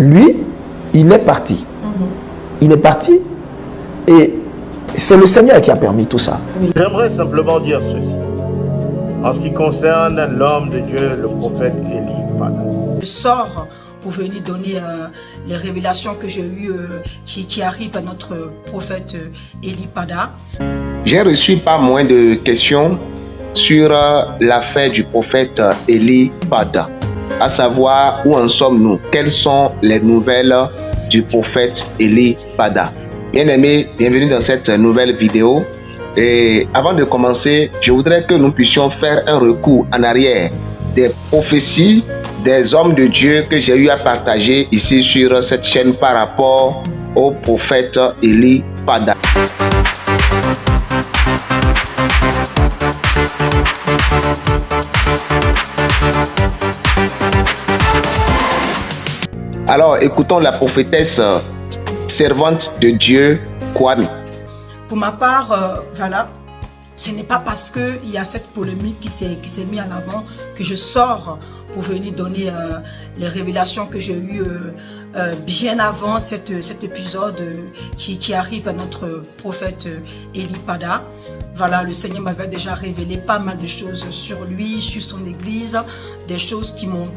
lui, il est parti. Il est parti et c'est le Seigneur qui a permis tout ça. J'aimerais simplement dire ceci. En ce qui concerne l'homme de Dieu, le prophète Élie Pada. Je sors pour venir donner les révélations que j'ai eues qui arrivent à notre prophète Élie Pada. J'ai reçu pas moins de questions sur l'affaire du prophète Élie Pada, à savoir où en sommes-nous, quelles sont les nouvelles du prophète Élie Pada. Bien-aimés, bienvenue dans cette nouvelle vidéo. Et avant de commencer, je voudrais que nous puissions faire un recours en arrière des prophéties des hommes de Dieu que j'ai eu à partager ici sur cette chaîne par rapport au prophète Élie Pada. Alors, écoutons la prophétesse servante de Dieu, Kwame. Pour ma part, voilà, ce n'est pas parce qu'il y a cette polémique qui s'est mise en avant que je sors pour venir donner les révélations que j'ai eues bien avant cet épisode qui arrive à notre prophète Élie Pada. Voilà, le Seigneur m'avait déjà révélé pas mal de choses sur lui, sur son église, des choses qui m'ont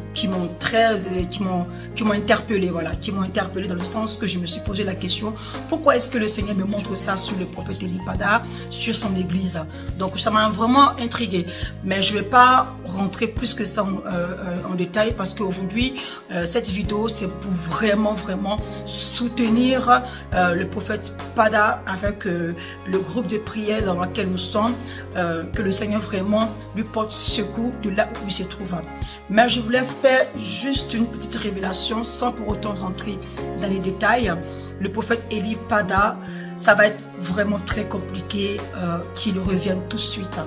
interpellé, voilà, qui m'ont interpellé dans le sens que je me suis posé la question, pourquoi est-ce que le Seigneur me montre ça sur le prophète Élie Pada, sur son église? Donc ça m'a vraiment intrigué, mais je ne vais pas rentrer plus que ça en détail parce qu'aujourd'hui, cette vidéo, c'est pour vraiment soutenir le prophète Pada avec le groupe de prière dans lequel nous sommes, que le Seigneur vraiment lui porte secours de là où il se trouve. Mais je voulais faire juste une petite révélation sans pour autant rentrer dans les détails. Le prophète Élie Pada, ça va être vraiment très compliqué qu'il revienne tout de suite.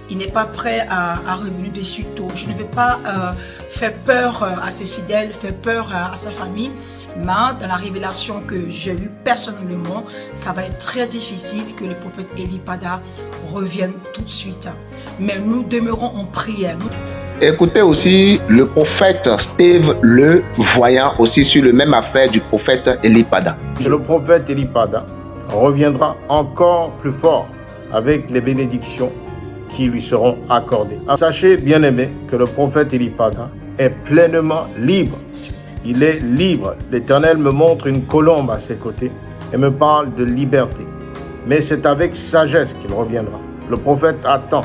Il n'est pas prêt à revenir de suite. Je ne vais pas faire peur à ses fidèles, faire peur à sa famille. Mais dans la révélation que j'ai eue personnellement, ça va être très difficile que le prophète Élie Pada revienne tout de suite. Mais nous demeurons en prière. Écoutez aussi le prophète Steve le voyant aussi sur le même affaire du prophète Élie Pada. Le prophète Élie Pada reviendra encore plus fort avec les bénédictions qui lui seront accordées. Sachez, bien-aimés, que le prophète Élie Pada est pleinement libre. Il est libre. L'Éternel me montre une colombe à ses côtés et me parle de liberté. Mais c'est avec sagesse qu'il reviendra. Le prophète attend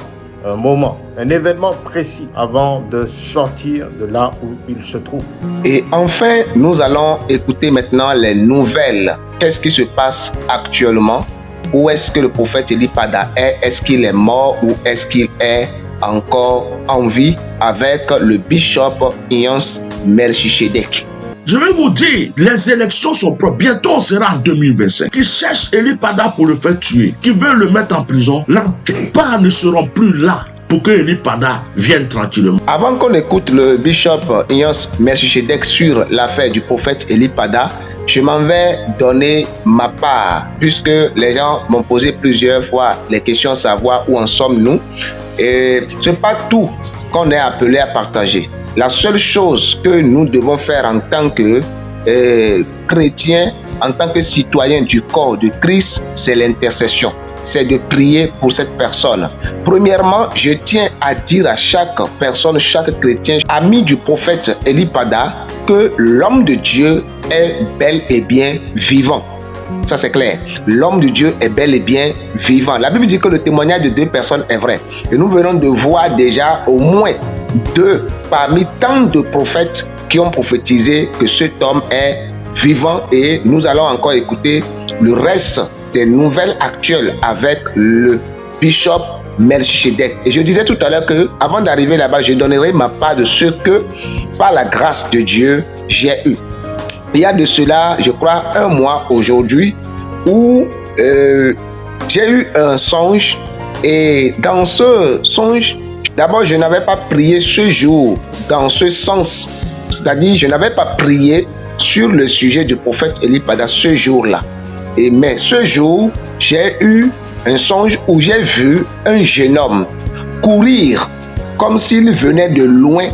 un moment, un événement précis avant de sortir de là où il se trouve. Et enfin, nous allons écouter maintenant les nouvelles. Qu'est-ce qui se passe actuellement? Où est-ce que le prophète Élie Pada est? Est-ce qu'il est mort ou est-ce qu'il est encore en vie avec le bishop Iyans Melchisedek? Je vais vous dire, les élections sont propres. Bientôt, on sera en 2025. Qui cherchent Élie Pada pour le faire tuer, qui veulent le mettre en prison, la plupart ne seront plus là pour que Élie Pada vienne tranquillement. Avant qu'on écoute le bishop Iyans Melchisedek sur l'affaire du prophète Élie Pada, je m'en vais donner ma part, puisque les gens m'ont posé plusieurs fois les questions, savoir où en sommes-nous. Et ce n'est pas tout qu'on est appelé à partager. La seule chose que nous devons faire en tant que chrétiens, en tant que citoyens du corps de Christ, c'est l'intercession. C'est de prier pour cette personne. Premièrement, je tiens à dire à chaque personne, chaque chrétien, ami du prophète Élie Pada, que l'homme de Dieu est bel et bien vivant. Ça c'est clair. L'homme de Dieu est bel et bien vivant. La Bible dit que le témoignage de 2 personnes est vrai. Et nous venons de voir déjà au moins 2 parmi tant de prophètes qui ont prophétisé que cet homme est vivant. Et nous allons encore écouter le reste des nouvelles actuelles avec le bishop Melchisedek. Et je disais tout à l'heure que avant d'arriver là-bas, je donnerai ma part de ce que, par la grâce de Dieu, j'ai eu. Il y a de cela, je crois, 1 mois aujourd'hui, où j'ai eu un songe. Et dans ce songe, d'abord, je n'avais pas prié ce jour dans ce sens. C'est-à-dire, je n'avais pas prié sur le sujet du prophète Élie Pada ce jour-là. Mais ce jour, j'ai eu un songe où j'ai vu un jeune homme courir comme s'il venait de loin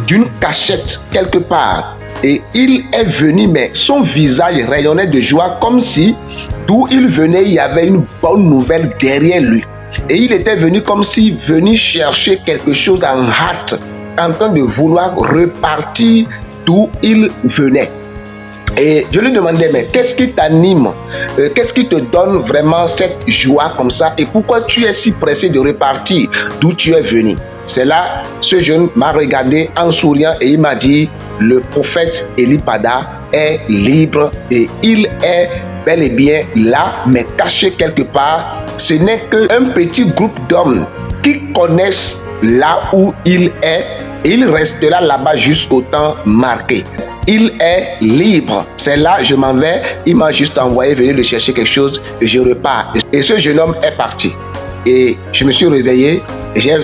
d'une cachette quelque part. Et il est venu, mais son visage rayonnait de joie comme si d'où il venait, il y avait une bonne nouvelle derrière lui. Et il était venu comme s'il venait chercher quelque chose en hâte, en train de vouloir repartir d'où il venait. Et je lui demandais, mais qu'est-ce qui t'anime? Qu'est-ce qui te donne vraiment cette joie comme ça? Et pourquoi tu es si pressé de repartir d'où tu es venu? C'est là, ce jeune m'a regardé en souriant et il m'a dit, le prophète Eli Pada est libre et il est bel et bien là, mais caché quelque part. Ce n'est qu'un petit groupe d'hommes qui connaissent là où il est et il restera là-bas jusqu'au temps marqué. Il est libre. C'est là, je m'en vais. Il m'a juste envoyé venir le chercher quelque chose et je repars. Et ce jeune homme est parti. Et je me suis réveillé et j'ai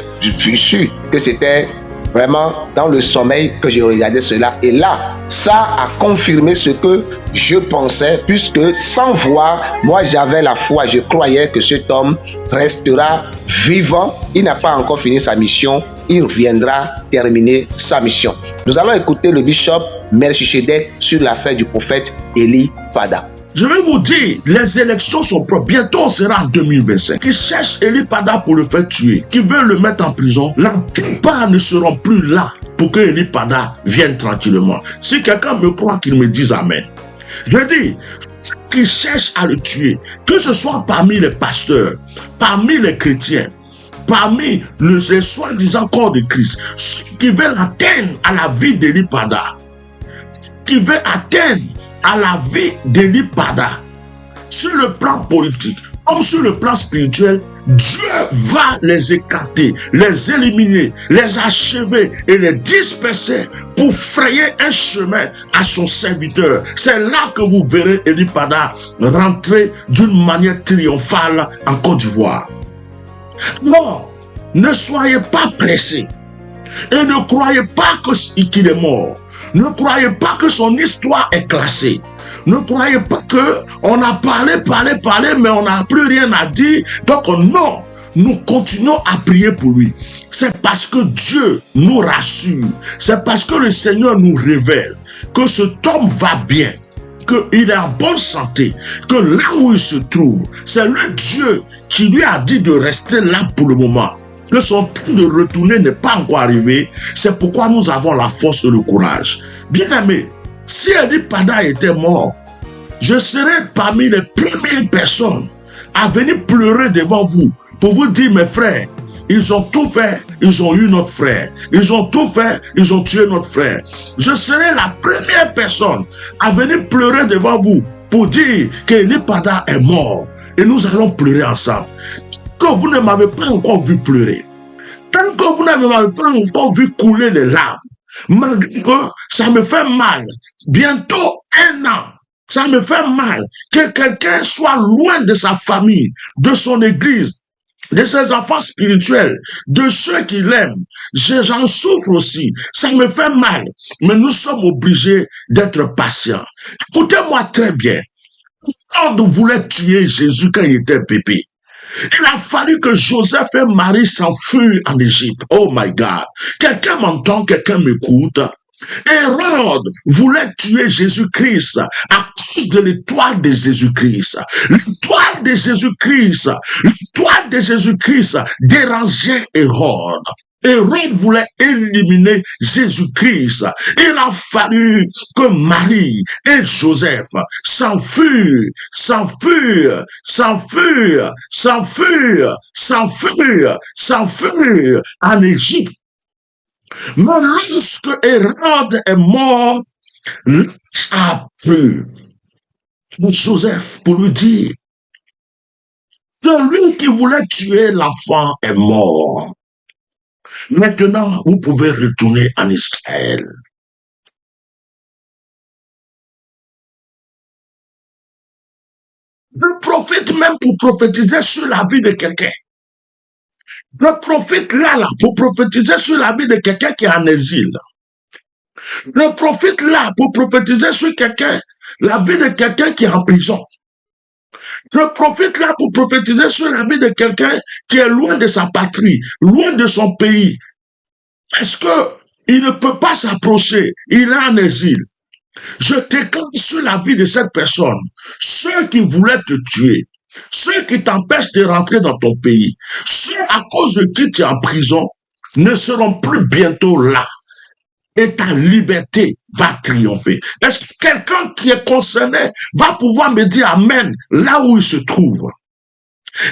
su que c'était vraiment dans le sommeil que je regardais cela. Et là, ça a confirmé ce que je pensais, puisque sans voir, moi j'avais la foi. Je croyais que cet homme restera vivant. Il n'a pas encore fini sa mission. Il reviendra terminer sa mission. Nous allons écouter le bishop Melchisedec sur l'affaire du prophète Eli Pada. Je vais vous dire, les élections sont propres. Bientôt, on sera en 2025. Qui cherchent Eli Pada pour le faire tuer, qui veulent le mettre en prison, la plupart ne seront plus là pour que Eli Pada vienne tranquillement. Si quelqu'un me croit, qu'il me dise Amen. Je dis, ceux qui cherchent à le tuer, que ce soit parmi les pasteurs, parmi les chrétiens, parmi les soi-disant corps de Christ, ceux qui veulent atteindre à la vie d'Eli Pada, qui veulent atteindre à la vie d'Eli Pada, sur le plan politique, comme sur le plan spirituel, Dieu va les écarter, les éliminer, les achever et les disperser pour frayer un chemin à son serviteur. C'est là que vous verrez Eli Pada rentrer d'une manière triomphale en Côte d'Ivoire. Non, ne soyez pas pressés et ne croyez pas qu'il est mort. Ne croyez pas que son histoire est classée. Ne croyez pas que on a parlé, mais on n'a plus rien à dire. Donc non, nous continuons à prier pour lui. C'est parce que Dieu nous rassure. C'est parce que le Seigneur nous révèle que cet homme va bien, qu'il est en bonne santé, que là où il se trouve, c'est le Dieu qui lui a dit de rester là pour le moment. Que son temps de retourner n'est pas encore arrivé. C'est pourquoi nous avons la force et le courage. Bien-aimés, si Eli Pada était mort, je serais parmi les premières personnes à venir pleurer devant vous pour vous dire, mes frères, ils ont tout fait, ils ont eu notre frère. Ils ont tout fait, ils ont tué notre frère. Je serai la première personne à venir pleurer devant vous pour dire que Eli Pada est mort. Et nous allons pleurer ensemble. Que vous ne m'avez pas encore vu pleurer, tant que vous ne m'avez pas encore vu couler les larmes, malgré que ça me fait mal, bientôt 1 an, ça me fait mal que quelqu'un soit loin de sa famille, de son église, de ses enfants spirituels, de ceux qui l'aiment. J'en souffre aussi, ça me fait mal, mais nous sommes obligés d'être patients. Écoutez-moi très bien, quand on voulait tuer Jésus quand il était bébé, il a fallu que Joseph et Marie s'enfuient en Égypte. Oh my God. Quelqu'un m'entend, quelqu'un m'écoute. Hérode voulait tuer Jésus-Christ à cause de l'étoile de Jésus-Christ. L'étoile de Jésus-Christ, l'étoile de Jésus-Christ dérangeait Hérode. Hérode voulait éliminer Jésus-Christ. Il a fallu que Marie et Joseph s'enfuirent en Égypte. Mais lorsque Hérode est mort, l'ange a pris Joseph pour lui dire, celui qui voulait tuer l'enfant est mort. Maintenant, vous pouvez retourner en Israël. Je profite même pour prophétiser sur la vie de quelqu'un. Je profite là pour prophétiser sur la vie de quelqu'un qui est en exil. Je profite là pour prophétiser sur la vie de quelqu'un qui est en prison. Je profite là pour prophétiser sur la vie de quelqu'un qui est loin de sa patrie, loin de son pays. Est-ce que il ne peut pas s'approcher? Il est en exil. Je déclare sur la vie de cette personne, ceux qui voulaient te tuer, ceux qui t'empêchent de rentrer dans ton pays, ceux à cause de qui tu es en prison, ne seront plus bientôt là. Et ta liberté va triompher. Est-ce que quelqu'un qui est concerné va pouvoir me dire Amen là où il se trouve?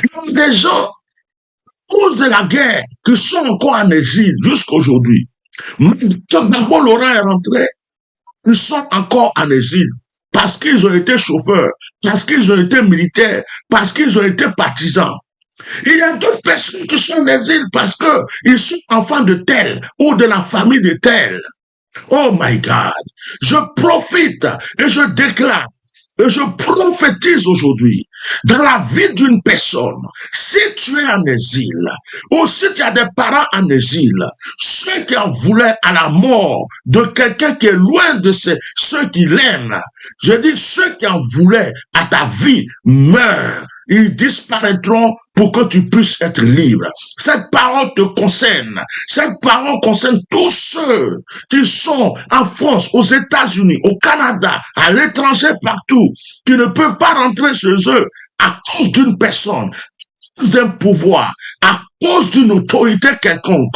Il y a des gens, à cause de la guerre, qui sont encore en exil jusqu'aujourd'hui. D'abord, Laurent est rentré, ils sont encore en exil parce qu'ils ont été chauffeurs, parce qu'ils ont été militaires, parce qu'ils ont été partisans. Il y a d'autres personnes qui sont en exil parce qu'ils sont enfants de tel ou de la famille de tel. Oh my God, je profite et je déclare et je prophétise aujourd'hui dans la vie d'une personne. Si tu es en exil ou si tu as des parents en exil, ceux qui en voulaient à la mort de quelqu'un qui est loin de ceux qui l'aiment, je dis ceux qui en voulaient à ta vie meurent. Ils disparaîtront pour que tu puisses être libre. Cette parole te concerne. Cette parole concerne tous ceux qui sont en France, aux États-Unis, au Canada, à l'étranger, partout, qui ne peuvent pas rentrer chez eux à cause d'une personne, à cause d'un pouvoir, à cause d'une autorité quelconque.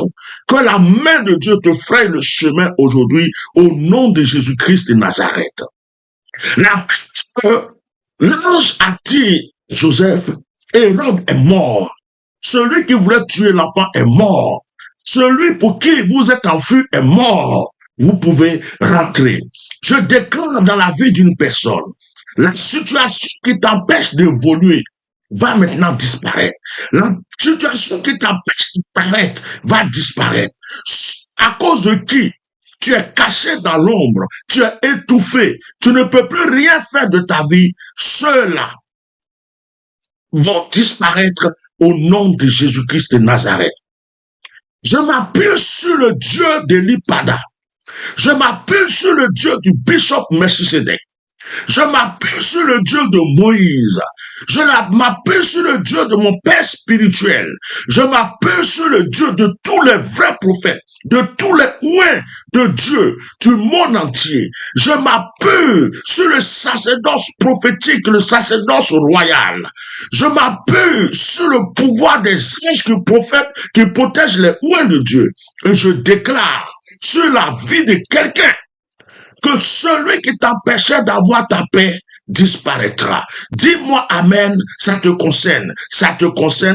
Que la main de Dieu te fraye le chemin aujourd'hui au nom de Jésus-Christ de Nazareth. L'ange a dit Joseph, Hérode est mort. Celui qui voulait tuer l'enfant est mort. Celui pour qui vous êtes enfui est mort. Vous pouvez rentrer. Je déclare dans la vie d'une personne, la situation qui t'empêche d'évoluer va maintenant disparaître. La situation qui t'empêche de paraître va disparaître. À cause de qui? Tu es caché dans l'ombre, tu es étouffé, tu ne peux plus rien faire de ta vie. Ceux-là vont disparaître au nom de Jésus-Christ de Nazareth. Je m'appuie sur le Dieu d'Elipada. Je m'appuie sur le Dieu du bishop Melchisedec. Je m'appuie sur le Dieu de Moïse. Je m'appuie sur le Dieu de mon père spirituel. Je m'appuie sur le Dieu de tous les vrais prophètes, de tous les ouins de Dieu, du monde entier. Je m'appuie sur le sacerdoce prophétique, le sacerdoce royal. Je m'appuie sur le pouvoir des anges qui protègent les ouins de Dieu. Et je déclare sur la vie de quelqu'un que celui qui t'empêchait d'avoir ta paix disparaîtra. Dis-moi Amen, ça te concerne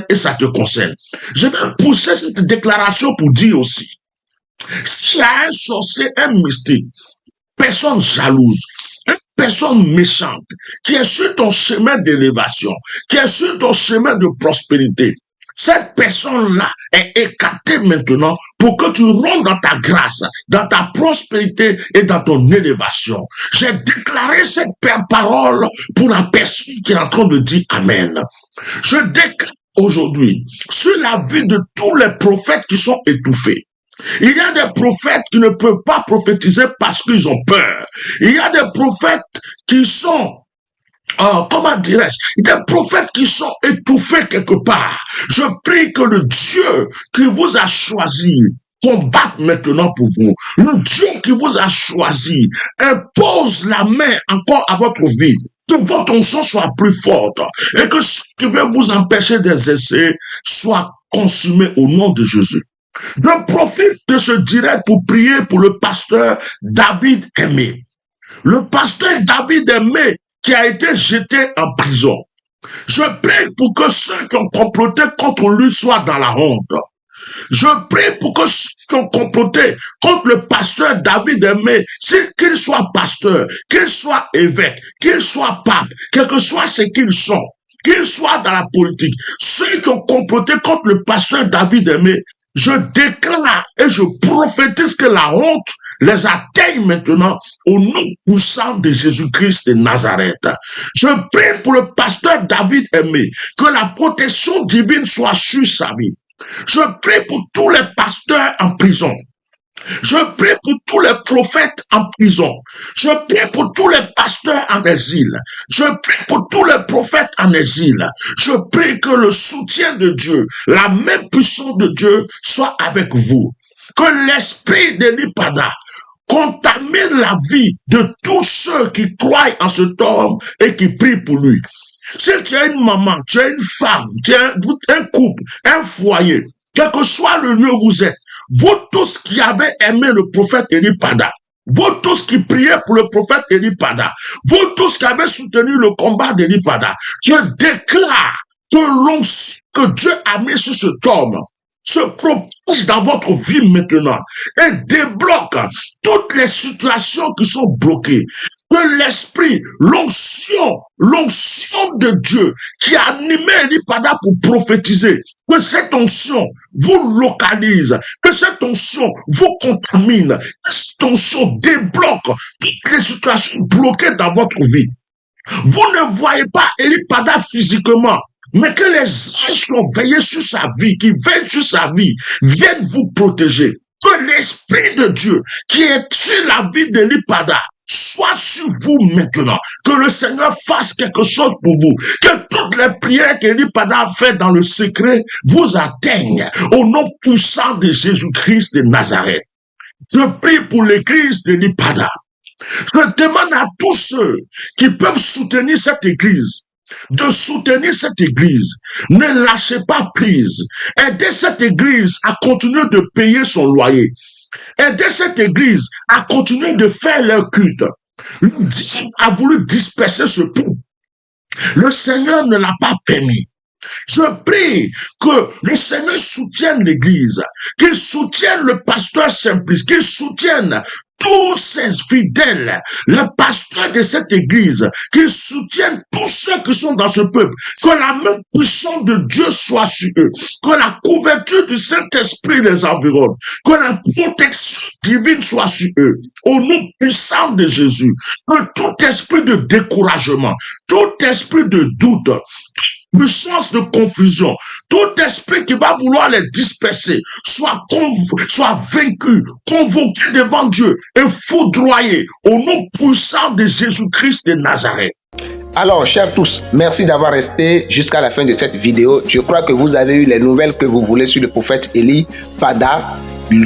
et ça te concerne. Je vais pousser cette déclaration pour dire aussi, s'il y a un sorcier, un mystique, personne jalouse, une personne méchante, qui est sur ton chemin d'élévation, qui est sur ton chemin de prospérité, cette personne-là est écartée maintenant pour que tu rentres dans ta grâce, dans ta prospérité et dans ton élévation. J'ai déclaré cette parole pour la personne qui est en train de dire Amen. Je déclare aujourd'hui sur la vie de tous les prophètes qui sont étouffés. Il y a des prophètes qui ne peuvent pas prophétiser parce qu'ils ont peur. Il y a des prophètes qui sont comment dirais-je, des prophètes qui sont étouffés quelque part. Je prie que le Dieu qui vous a choisi combatte maintenant pour vous. Le Dieu qui vous a choisi impose la main encore à votre vie. Que votre onction soit plus forte et que ce qui veut vous empêcher d'exercer soit consumé au nom de Jésus. Je profite de ce direct pour prier pour le pasteur David Aimé. Le pasteur David Aimé qui a été jeté en prison. Je prie pour que ceux qui ont comploté contre lui soient dans la honte. Je prie pour que ceux qui ont comploté contre le pasteur David Aimé, qu'il soit pasteur, qu'il soit évêque, qu'il soit pape, quel que soit ce qu'ils sont, qu'ils soient dans la politique, ceux qui ont comploté contre le pasteur David Aimé, je déclare et je prophétise que la honte les atteigne maintenant au nom puissant de Jésus-Christ de Nazareth. Je prie pour le pasteur David Aimé, que la protection divine soit sur sa vie. Je prie pour tous les pasteurs en prison. Je prie pour tous les prophètes en prison. Je prie pour tous les pasteurs en exil. Je prie pour tous les prophètes en exil. Je prie que le soutien de Dieu, la main puissante de Dieu soit avec vous. Que l'esprit d'Elipada contamine la vie de tous ceux qui croient en cet homme et qui prient pour lui. Si tu es une maman, tu es une femme, tu es un couple, un foyer, quel que soit le lieu où vous êtes, vous tous qui avez aimé le prophète Eli Pada, vous tous qui priez pour le prophète Eli Pada, vous tous qui avez soutenu le combat d'Eli Pada, je déclare que l'onction que Dieu a mis sur cet homme se propose dans votre vie maintenant et débloque toutes les situations qui sont bloquées. Que l'esprit, l'onction de Dieu qui a animé Eli Pada pour prophétiser, que cette onction vous localise, que cette onction vous contamine, que cette onction débloque toutes les situations bloquées dans votre vie. Vous ne voyez pas Eli Pada physiquement, mais que les anges qui ont veillé sur sa vie, qui veillent sur sa vie, viennent vous protéger. Que l'Esprit de Dieu qui est sur la vie d'Eli Pada soit sur vous maintenant. Que le Seigneur fasse quelque chose pour vous. Que toutes les prières qu'Eli Pada a faites dans le secret vous atteignent. Au nom puissant de Jésus-Christ de Nazareth. Je prie pour l'église d'Eli Pada. Je demande à tous ceux qui peuvent soutenir cette église de soutenir cette église. Ne lâchez pas prise. Aidez cette église à continuer de payer son loyer. Aidez cette église à continuer de faire leur culte. Le diable a voulu disperser ce peuple. Le Seigneur ne l'a pas permis. Je prie que le Seigneur soutienne l'église, qu'il soutienne le pasteur Simplice, qu'il soutienne tous ses fidèles, le pasteur de cette église, qu'ils soutiennent tous ceux qui sont dans ce peuple, que la main puissante de Dieu soit sur eux, que la couverture du Saint-Esprit les environne, que la protection divine soit sur eux, au nom puissant de Jésus, que tout esprit de découragement, tout esprit de doute, puissance de confusion, tout esprit qui va vouloir les disperser, soit vaincu, convoqué devant Dieu et foudroyé au nom puissant de Jésus-Christ de Nazareth. Alors, chers tous, merci d'avoir resté jusqu'à la fin de cette vidéo. Je crois que vous avez eu les nouvelles que vous voulez sur le prophète Eli Pada.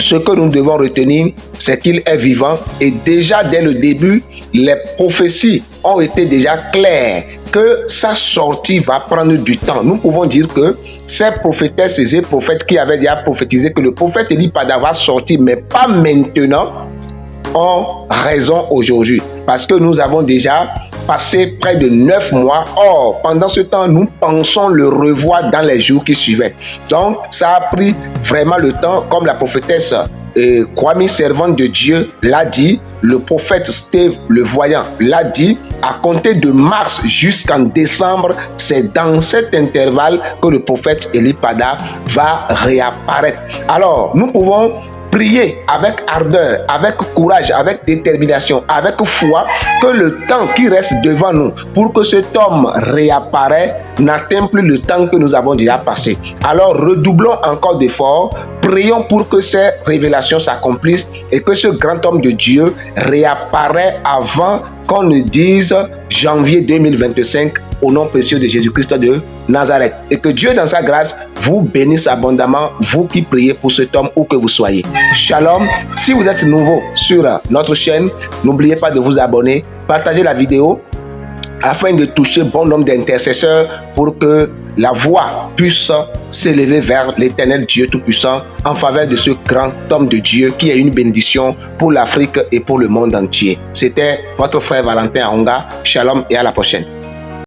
Ce que nous devons retenir, c'est qu'il est vivant et déjà dès le début, les prophéties ont été déjà claires que sa sortie va prendre du temps. Nous pouvons dire que ces prophétesses et ces prophètes qui avaient déjà prophétisé que le prophète Eli Pada va sortir, mais pas maintenant, ont raison aujourd'hui. Parce que nous avons déjà passé près de 9 mois. Or, pendant ce temps, nous pensons le revoir dans les jours qui suivaient. Donc, ça a pris vraiment le temps, comme la prophétesse Kwame, servante de Dieu, l'a dit, le prophète Steve, le voyant, l'a dit, à compter de mars jusqu'en décembre, c'est dans cet intervalle que le prophète Eli Pada va réapparaître. Alors, nous pouvons prier avec ardeur, avec courage, avec détermination, avec foi, que le temps qui reste devant nous pour que cet homme réapparaisse n'atteint plus le temps que nous avons déjà passé. Alors redoublons encore d'efforts, prions pour que ces révélations s'accomplissent et que ce grand homme de Dieu réapparaisse avant qu'on ne dise janvier 2025 au nom précieux de Jésus-Christ de Nazareth. Et que Dieu dans sa grâce vous bénisse abondamment, vous qui priez pour cet homme où que vous soyez. Shalom. Si vous êtes nouveau sur notre chaîne, n'oubliez pas de vous abonner, partagez la vidéo afin de toucher bon nombre d'intercesseurs pour que la voix puisse s'élever vers l'Éternel Dieu Tout-Puissant en faveur de ce grand homme de Dieu qui est une bénédiction pour l'Afrique et pour le monde entier. C'était votre frère Valentin Aonga. Shalom et à la prochaine.